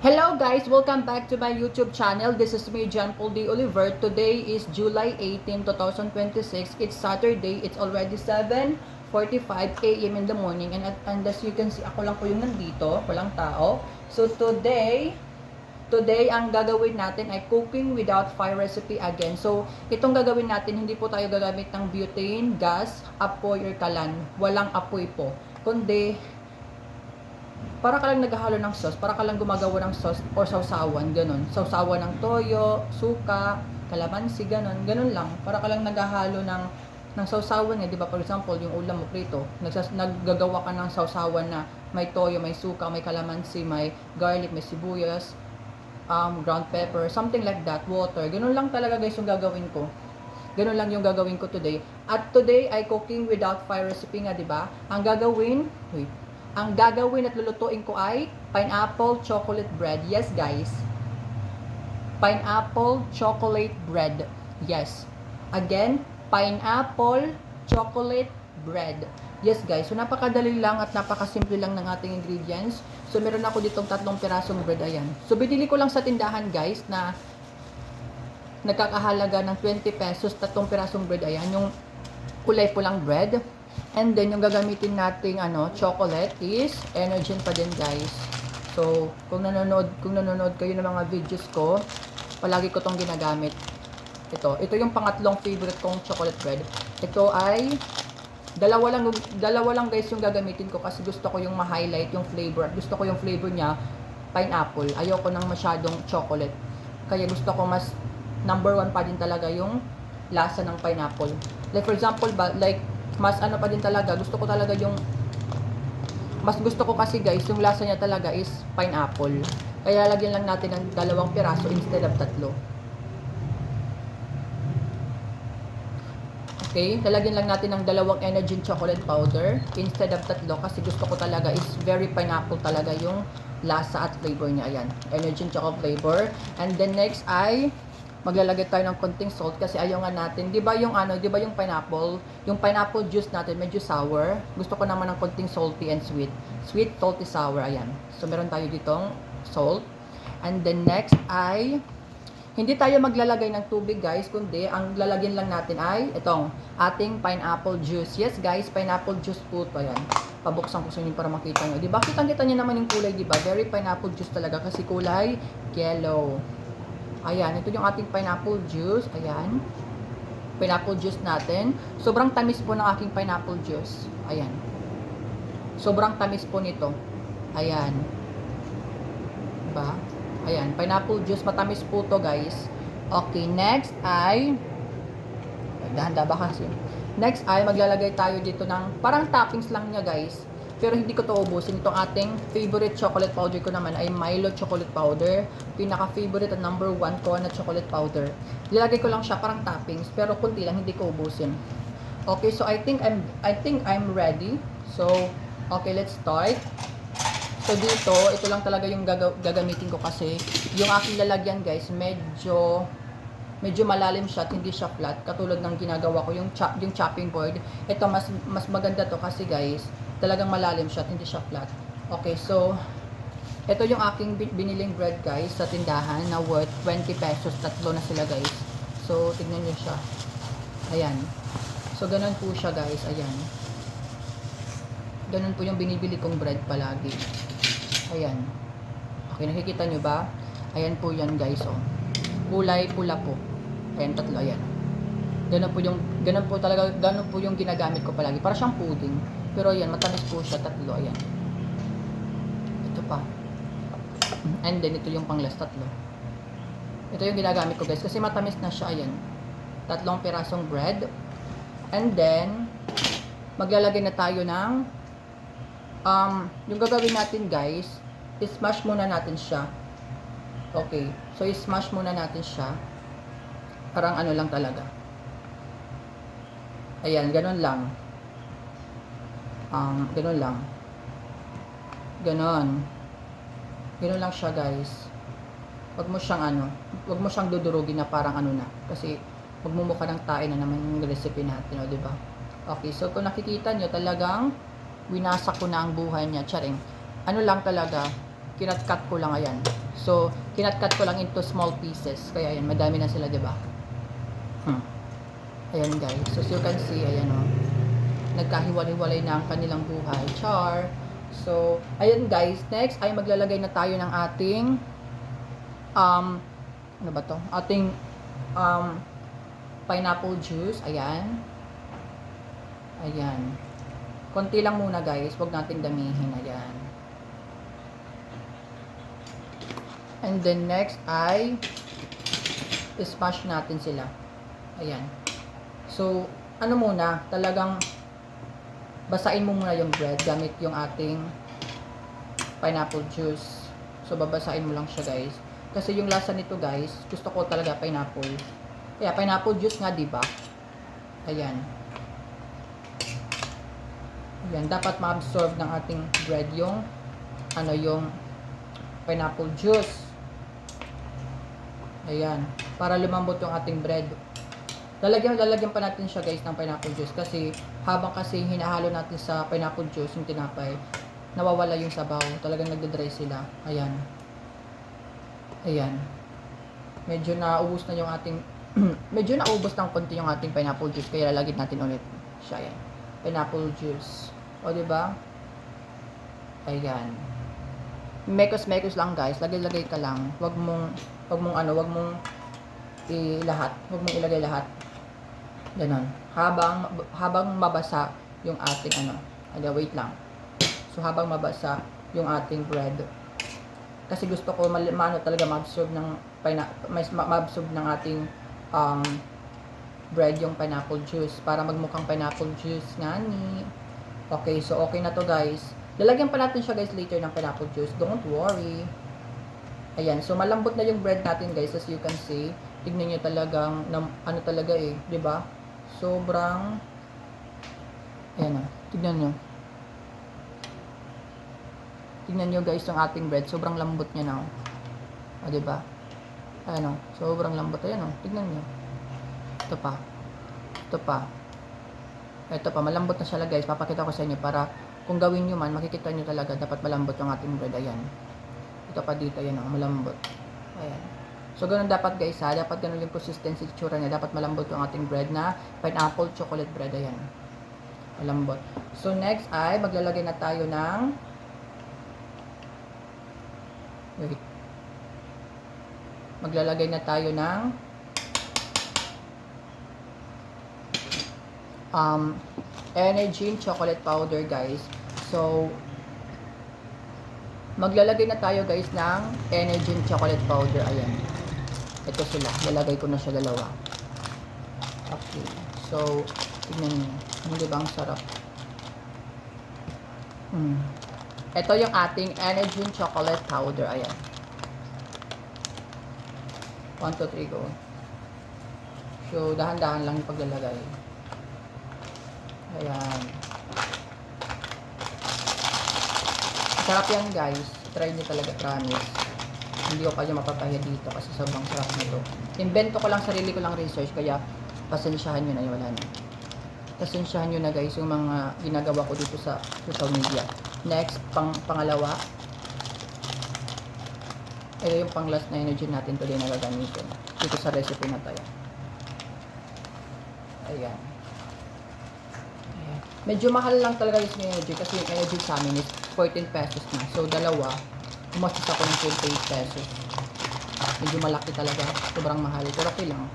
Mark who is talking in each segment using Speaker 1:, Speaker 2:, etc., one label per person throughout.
Speaker 1: Hello guys! Welcome back to my YouTube channel. This is me, John Paul D. Oliver. Today is July 18, 2026. It's Saturday. It's already 7:45 a.m. in the morning. And as you can see, ako lang po yung nandito. Walang tao. So today ang gagawin natin ay cooking without fire recipe again. So itong gagawin natin, hindi po tayo gagamit ng butane, gas, apoy, or kalan. Walang apoy po. Kundi para ka lang naghahalo ng sauce, para ka lang gumagawa ng sauce or sausawan, ganun. Sausawan ng toyo, suka, kalamansi, ganun. Ganun lang. Para ka lang naghahalo ng sausawan eh, di ba? For example, yung ulam mo prito, naggagawa ka ng sausawan na may toyo, may suka, may kalamansi, may garlic, may sibuyas, ground pepper, something like that, water. Ganun lang talaga guys yung gagawin ko. Ganun lang yung gagawin ko today. At today ay cooking without fire recipe nga, di ba? Ang gagawin at lulutuin ko ay pineapple chocolate bread. Yes, guys. Pineapple chocolate bread. Yes. Again, pineapple chocolate bread. Yes, guys. So, napakadali lang at napakasimple lang ng ating ingredients. So, meron ako ditong 3 pirasong bread. Ayan. So, binili ko lang sa tindahan, guys, na nagkakahalaga ng 20 pesos, 3 pirasong bread. Ayan. Yung kulay pulang bread. And then, yung gagamitin nating chocolate is Energen pa din, guys. So, kung nanonood kayo ng mga videos ko, palagi ko tong ginagamit. Ito yung pangatlong favorite kong chocolate bread. Ito ay dalawa lang guys yung gagamitin ko kasi gusto ko yung ma-highlight yung flavor. At gusto ko yung flavor niya pineapple. Ayoko nang masyadong chocolate. Kaya gusto ko mas number 1 pa din talaga yung lasa ng pineapple. Like for example, mas pa din talaga, gusto ko kasi guys, yung lasa niya talaga is pineapple. Kaya lagyan lang natin ng 2 piraso instead of 3. Okay, lalagyan lang natin ng 2 Energen chocolate powder instead of 3 kasi gusto ko talaga is very pineapple talaga yung lasa at flavor niya. Ayan, Energen chocolate flavor. And then next ay maglalagay tayo ng konting salt kasi ayaw nga natin, 'di ba yung pineapple juice natin medyo sour. Gusto ko naman ng konting salty and sweet. Sweet, salty, sour, ayan. So meron tayo ditong salt. And then next ay hindi tayo maglalagay ng tubig, guys, kundi ang lalagyan lang natin ay itong ating pineapple juice. Yes, guys, pineapple juice po 'to, ayan. Pabuksan ko sa inyo para makita nyo. 'Di ba? Kitang-kita niyo naman yung kulay, 'di ba? Very pineapple juice talaga kasi kulay yellow. Ayan, ito yung ating pineapple juice. Ayan. Pineapple juice natin. Sobrang tamis po ng aking pineapple juice. Ayan. Sobrang tamis po nito. Ayan. Diba? Ayan, pineapple juice. Matamis po to, guys. Okay, next ay dahan-dahan ba kasi? Next ay maglalagay tayo dito ng parang toppings lang niya, guys. Pero hindi ko to ubusin. Itong ating favorite chocolate powder ko naman ay Milo chocolate powder. Pinaka-favorite at number 1 ko na chocolate powder. Nilagay ko lang siya parang toppings, pero kunti lang, hindi ko ubusin. Okay, so I think I'm ready. So, okay, let's start. So dito, ito lang talaga yung gagamitin ko kasi yung aking lalagyan, guys, medyo malalim siya at hindi siya flat katulad ng ginagawa ko yung chopping board. Ito mas maganda to kasi, guys, talagang malalim siya at hindi siya flat. Okay, so ito yung aking biniling bread, guys, sa tindahan na worth 20 pesos. 3 na sila, guys. So tignan niyo siya. Ayan. So ganun po siya, guys. Ayan. Ganun po yung binibili kong bread palagi. Ayan. Okay, nakikita nyo ba? Ayan po yan, guys, oh. Kulay pula po. Ayan, 3, ayan. Ganun po yung ginagamit ko palagi. Para siyang pudding. Pero ayan, matamis po siya, 3, ayan. Ito pa. And then, ito yung pang-last, 3. Ito yung ginagamit ko, guys, kasi matamis na siya, ayan. 3 pirasong bread. And then, maglalagay na tayo ng yung gagawin natin, guys, i-smash muna natin siya. Okay. So, i-smash muna natin siya. Parang ano lang talaga. Ayan, ganun lang. Ganun lang. Ganun. Ganun lang siya, guys. Wag mo siyang dudurugin na parang ano na. Kasi, magmumukha ng tae na naman yung recipe natin, o, diba? Okay, so kung nakikita nyo, talagang winasak ko na ang buhay niya. Charing. Ano lang talaga, kinat-cut ko lang, ayan. So, kinat-cut ko lang into small pieces. Kaya ayan, madami na sila, di ba? Ayan guys. So, as you can see, ayan o. Nagkahiwalay-walay na ang kanilang buhay. Char! So, ayan guys. Next ay maglalagay na tayo ng ating ano ba to? Ating pineapple juice. Ayan. Ayan. Konti lang muna guys. Huwag natin damihin. Ayan. And then next ay smash natin sila. Ayan. So, ano muna, talagang basain mo muna yung bread gamit yung ating pineapple juice. So, babasain mo lang siya guys. Kasi yung lasa nito guys, gusto ko talaga pineapple. Kaya pineapple juice nga, diba? Ayan. Ayan, dapat ma-absorb ng ating bread yung yung pineapple juice. Ayan, para lumambot yung ating bread. Lalagyan pa natin siya guys ng pineapple juice kasi habang kasi hinahalo natin sa pineapple juice yung tinapay, nawawala yung sabaw. Talagang nagde-dry sila. Ayan. Ayan. Medyo naubos na yung ating medyo naubos ng konti yung ating pineapple juice kaya lalagyan natin ulit siya. Ayan. Pineapple juice. O diba? Ayan. Mekos-mekos lang guys. Lagay-lagay ka lang. Wag mong ilagay lahat. Ganon. Habang mabasa yung ating wait lang. So habang mabasa yung ating bread. Kasi gusto ko talaga ma-absorb ng ating bread yung pineapple juice para magmukhang pineapple juice nga ni. Okay, so okay na to guys. Lalagyan pa natin siya guys later ng pineapple juice. Don't worry. Ayan, so malambot na yung bread natin guys, as you can see. Tignan nyo talagang, talaga eh, di ba? Sobrang, ayan o, tignan nyo. Tignan nyo guys yung ating bread, sobrang lambot niya na o. O, di ba? Ayan o, sobrang lambot, ayan o, tignan nyo. Ito pa. Ito pa, malambot na siya guys, papakita ko sa inyo para kung gawin nyo man, makikita nyo talaga, dapat malambot yung ating bread, ayan. Ito pa dito, yan o, malambot. Ayan. So, ganun dapat guys ha. Dapat ganun yung consistency tsura niya. Dapat malambot yung ating bread na pineapple chocolate bread. Ayan. Malambot. So, next ay maglalagay na tayo ng maglalagay na tayo ng Energine chocolate powder guys. So, maglalagay na tayo guys ng Energine chocolate powder. Ayan. Ito sila. Lalagay ko na siya dalawa. Okay. So, tignan nyo. Hindi ba ang sarap? Ito yung ating Energine chocolate powder. Ayan. 1, 2, 3, go. So, dahan-dahan lang yung paglalagay. Ayan. Sarap yan guys. Try nyo talaga, promise. Hindi ko kayo mapapahiya dito kasi sobrang sarap nito. Invento ko lang, sarili ko lang research, kaya pasensyahan nyo na yun, wala na. Pasensyahan nyo na guys yung mga ginagawa ko dito sa social media. Next, pangalawa. Ito yung pang last na energy natin today na gagamitin. Dito sa recipe na tayo. Ayan. Ayan. Medyo mahal lang talaga yung energy kasi yung energy sa amin is 14 pesos na. So, dalawa. Umasis ako ng 28 pesos. Medyo malaki talaga. Sobrang mahal. Pero okay lang.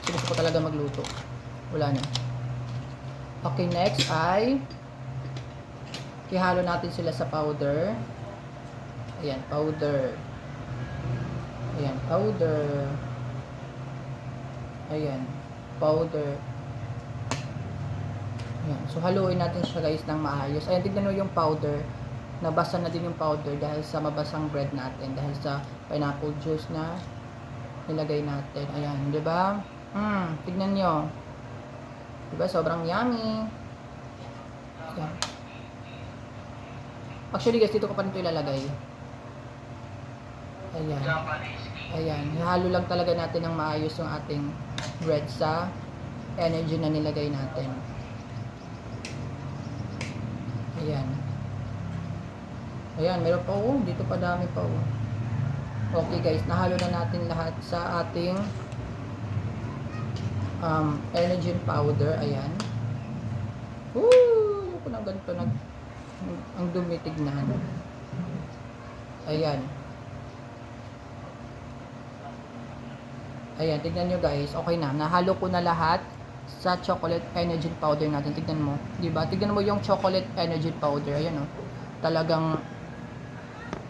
Speaker 1: Kasi gusto ko talaga magluto. Wala na. Okay, next ay ihalo natin sila sa powder. Ayan, powder. Ayan, powder. Ayan, powder. Ayan. So, haluin natin siya guys ng maayos. Ayan, tignan mo yung powder. Nabasa na din yung powder dahil sa mabasang bread natin. Dahil sa pineapple juice na nilagay natin. Ayan, di ba? Tignan nyo. Di ba? Sobrang yummy. Ayan. Actually guys, dito ko pa nito ilalagay. Ayan. Ayan. Ihalo lang talaga natin ng maayos yung ating bread sa energy na nilagay natin. Ayan. Ayan, meron pa dito pa dami pa Okay guys, nahalo na natin lahat sa ating energy powder. Ayan. Woo! Yung ko ng ganito ang dumitignan. Ayan. Ayan, tignan nyo guys. Okay na. Nahalo ko na lahat sa chocolate energy powder natin. Tignan mo. Diba? Tignan mo yung chocolate energy powder. Ayan o. Talagang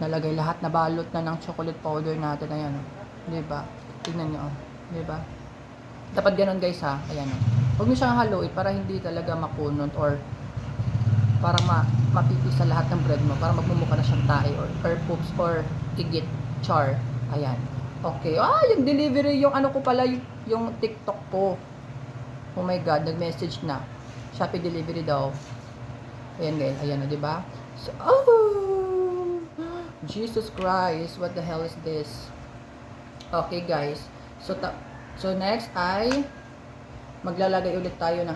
Speaker 1: nalagay lahat. Nabalot na ng chocolate powder natin. Ayan o. Diba? Tignan nyo o. Diba? Dapat ganun guys ha. Ayan o. Huwag nyo siyang haluin para hindi talaga makunot or para mapipis sa lahat ng bread mo. Para magmumukha na siyang tae or poops or igit. Char. Ayan. Okay. Yung delivery, yung ano ko pala, yung TikTok ko. Oh my God, nag-message na. Shopee delivery daw. Ayan guys, ayan na, diba? So, Jesus Christ, what the hell is this? Okay guys. So next ay maglalagay ulit tayo ng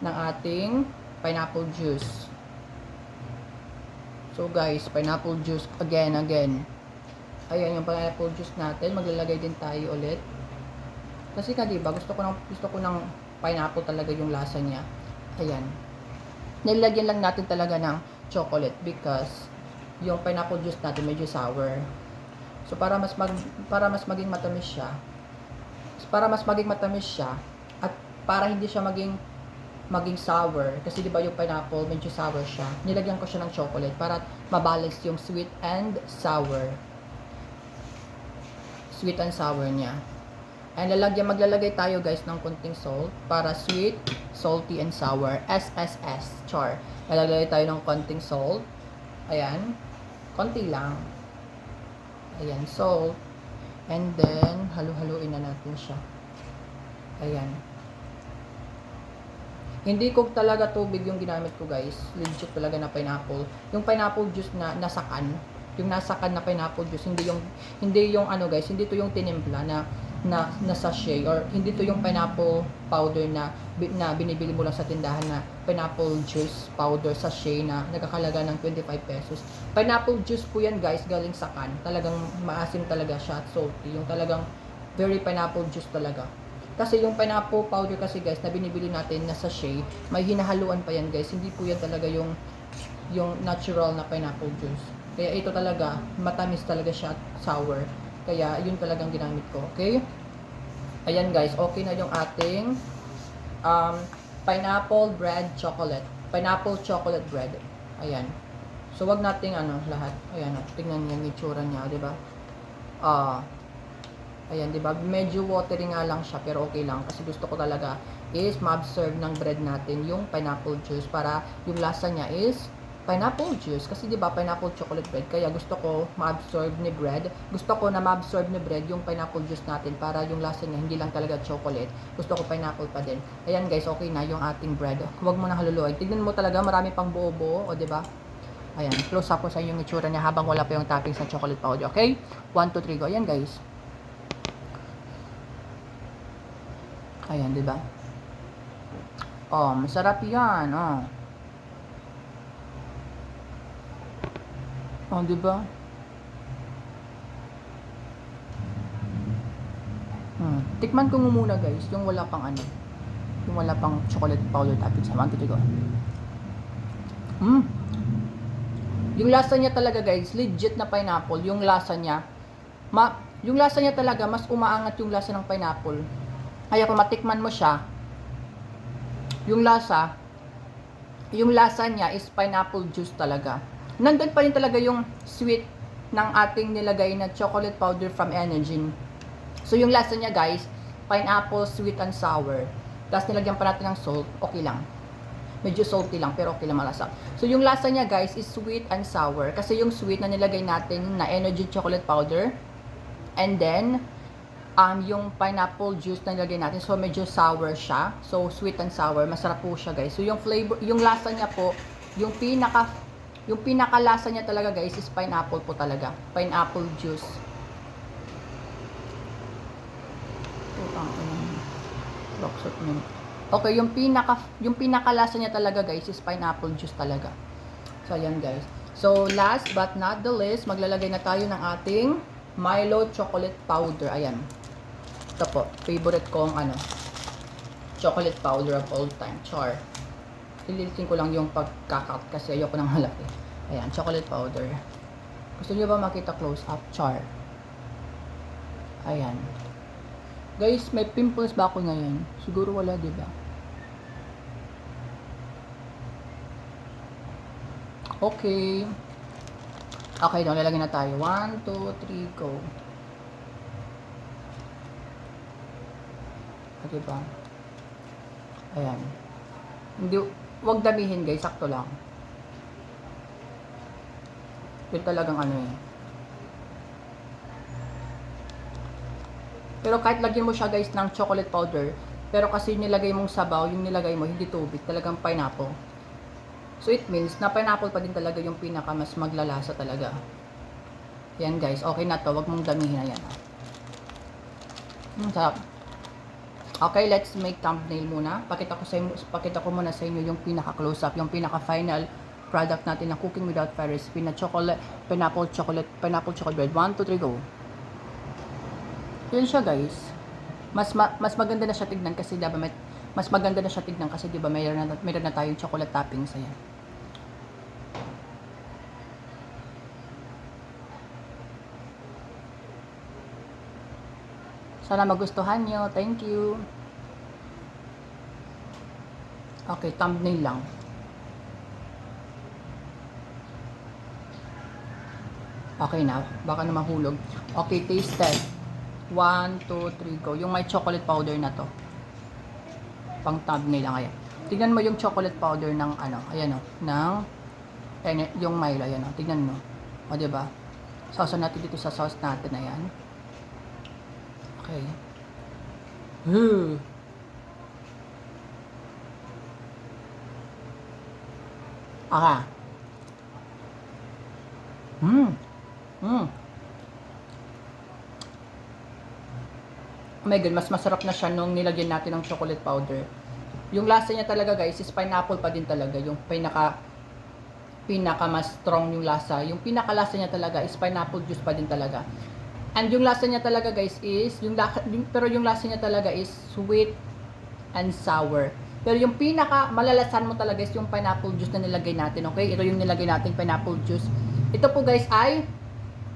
Speaker 1: ating pineapple juice. So guys, pineapple juice again. Ayan yung pineapple juice natin. Maglalagay din tayo ulit. Kasi nga diba, gusto ko ng pineapple talaga yung lasa niya. Ayan. Nilagyan lang natin talaga ng chocolate because yung pineapple juice natin medyo sour. So para mas maging matamis siya. At para hindi siya maging sour, kasi di ba yung pineapple medyo sour siya, nilagyan ko siya ng chocolate para mabalance yung sweet and sour niya. And maglalagay tayo guys ng konting salt para sweet, salty and sour. SSS, char. Lalagay tayo ng konting salt. Ayan, konti lang. Ayan, salt. And then halu-haluin na natin siya. Ayan. Hindi ko talaga tubig yung ginamit ko guys. Legit talaga na pineapple. Yung pineapple juice na nasa can. Yung nasa can na pineapple juice. Hindi yung ano guys. Hindi to yung tinimpla na sachet. Or hindi to yung pineapple powder na binibili mo lang sa tindahan na pineapple juice powder sachet na nagkakalaga ng 25 pesos. Pineapple juice po yan guys. Galing sa can. Talagang maasim talaga siya at salty. Yung talagang very pineapple juice talaga. Kasi yung pineapple powder kasi guys na binibili natin na sachet, may hinahaluan pa yan guys. Hindi po yan talaga yung natural na pineapple juice. Kaya ito talaga, matamis talaga siya at sour. Kaya yun talagang ginamit ko. Okay? Ayan guys, okay na yung ating pineapple bread chocolate. Pineapple chocolate bread. Ayan. So wag nating lahat. Ayan, tingnan niyo yung itsura niya, 'di ba? Ayan, diba? Medyo watery nga lang siya, pero okay lang. Kasi gusto ko talaga is ma-absorb ng bread natin yung pineapple juice para yung lasa niya is pineapple juice. Kasi diba, pineapple chocolate bread. Kaya gusto ko ma-absorb ni bread. Gusto ko na ma-absorb ni bread yung pineapple juice natin para yung lasa niya hindi lang talaga chocolate. Gusto ko pineapple pa din. Ayan guys, okay na yung ating bread. Huwag mo na haluluin. Tignan mo talaga, marami pang buo-buo. O diba? Ayan, close up ko sa yung itsura niya habang wala pa yung toppings sa chocolate powder. Okay? 1, 2, 3, go. Ayan guys. Ayan, di ba? Masarap 'yan, di ba? Tikman ko muna, guys, yung wala pang yung wala pang chocolate powder toppings. 1, 2, 3, go. Yung lasa niya talaga, guys, legit na pineapple. Yung lasa niya talaga mas umaangat yung lasa ng pineapple. Kaya kung matikman mo siya, yung lasa niya is pineapple juice talaga. Nandun pa rin talaga yung sweet ng ating nilagay na chocolate powder from Energen. So yung lasa niya guys, pineapple, sweet and sour. Tapos nilagyan pa natin ng salt, okay lang. Medyo salty lang, pero okay lang malasa. So yung lasa niya guys is sweet and sour. Kasi yung sweet na nilagay natin na Energen chocolate powder. And then, yung pineapple juice na nilagay natin, so medyo sour siya. So sweet and sour, masarap po siya guys. So yung flavor, yung lasa niya po, yung pinaka lasa niya talaga guys is pineapple po talaga. Pineapple juice. Okay, yung pinaka lasa niya talaga guys is pineapple juice talaga. So ayan guys. So, last but not the least, maglalagay na tayo ng ating Milo chocolate powder. Ayan. Ito po, favorite kong chocolate powder of all time. Char. Lilitin ko lang yung pagkakat kasi ayoko nang halaki. Ayan, chocolate powder. Gusto niyo ba makita close up? Char. Ayan. Guys, may pimples ba ako ngayon? Siguro wala, di ba? Okay. Okay, doon lalagyan na tayo. 1, 2, 3, go. Diba? Ayan. Hindi, wag damihin guys, sakto lang. Yun talagang Pero kahit lagyan mo siya guys ng chocolate powder, pero kasi nilagay mong sabaw, yung nilagay mo, hindi tubig, talagang pineapple. So it means na pineapple pa din talaga yung pinaka mas maglalasa talaga. Yan guys, okay na to, wag mong damihin. Ayan. Sarap. Okay, let's make thumbnail muna. Pakita ko muna sa inyo yung pinaka close up, yung pinaka final product natin na cooking without fat recipe na pineapple chocolate bread. 1, 2, 3, go. Yun siya guys. Mas maganda na siya tignan kasi diba mas maganda na siya tignan kasi diba mayroon na tayong chocolate toppings. Ayan. Sana magustuhan nyo. Thank you. Okay, thumbnail lang. Okay na. Baka na mahulog. Okay, taste test. 1, 2, 3, go. Yung may chocolate powder na to. Pang thumbnail lang. Ayan. Tignan mo yung chocolate powder ng ayan o. Yung Milo. Ayan o. Tignan mo. O, diba? Sauce natin dito sa sauce natin. Ayan. Okay. Aka. Oh my God, mas masarap na siya nung nilagyan natin ng chocolate powder. Yung lasa niya talaga guys is pineapple pa din talaga. Yung pinaka mas strong yung lasa. Yung pinaka lasa niya talaga is pineapple juice pa din talaga. And yung lasa niya talaga guys is, pero yung lasa niya talaga is sweet and sour. Pero yung pinaka malalasan mo talaga is yung pineapple juice na nilagay natin. Okay? Ito yung nilagay natin pineapple juice. Ito po guys ay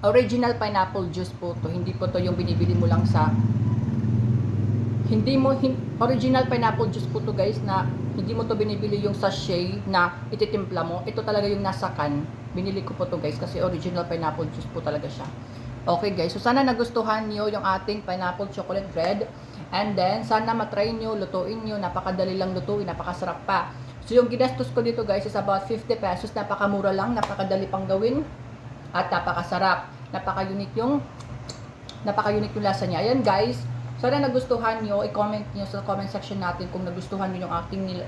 Speaker 1: original pineapple juice po to. Hindi po to yung binibili mo lang sa original pineapple juice po to guys na hindi mo to binibili yung sachet na ititimpla mo. Ito talaga yung nasa can. Binili ko po to guys kasi original pineapple juice po talaga siya. Okay guys, so sana nagustuhan niyo yung ating pineapple chocolate bread. And then, sana matry nyo, lutuin nyo. Napakadali lang lutuin, napakasarap pa. So yung ginastos ko dito guys is about 50 pesos. Napakamura lang, napakadali pang gawin. At napakasarap. Napaka-unique yung lasa niya. Ayan guys. Sana nagustuhan nyo, i-comment nyo sa comment section natin kung nagustuhan nyo yung ating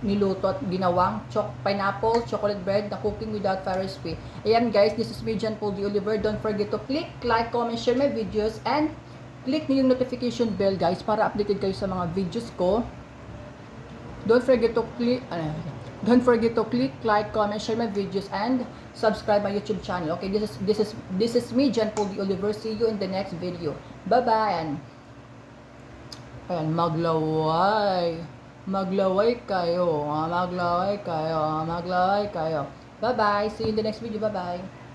Speaker 1: niluto at ginawang pineapple chocolate bread na cooking without fat recipe. Ayan guys, this is me, John Paul D. Oliver. Don't forget to click, like, comment, share my videos, and click nyo yung notification bell guys para updated kayo sa mga videos ko. Don't forget to click, like, comment, share my videos, and subscribe my YouTube channel. Okay, this is me, John Paul D. Oliver. See you in the next video. Bye-bye. Ayan, maglaway kayo. Bye-bye. See you in the next video. Bye-bye.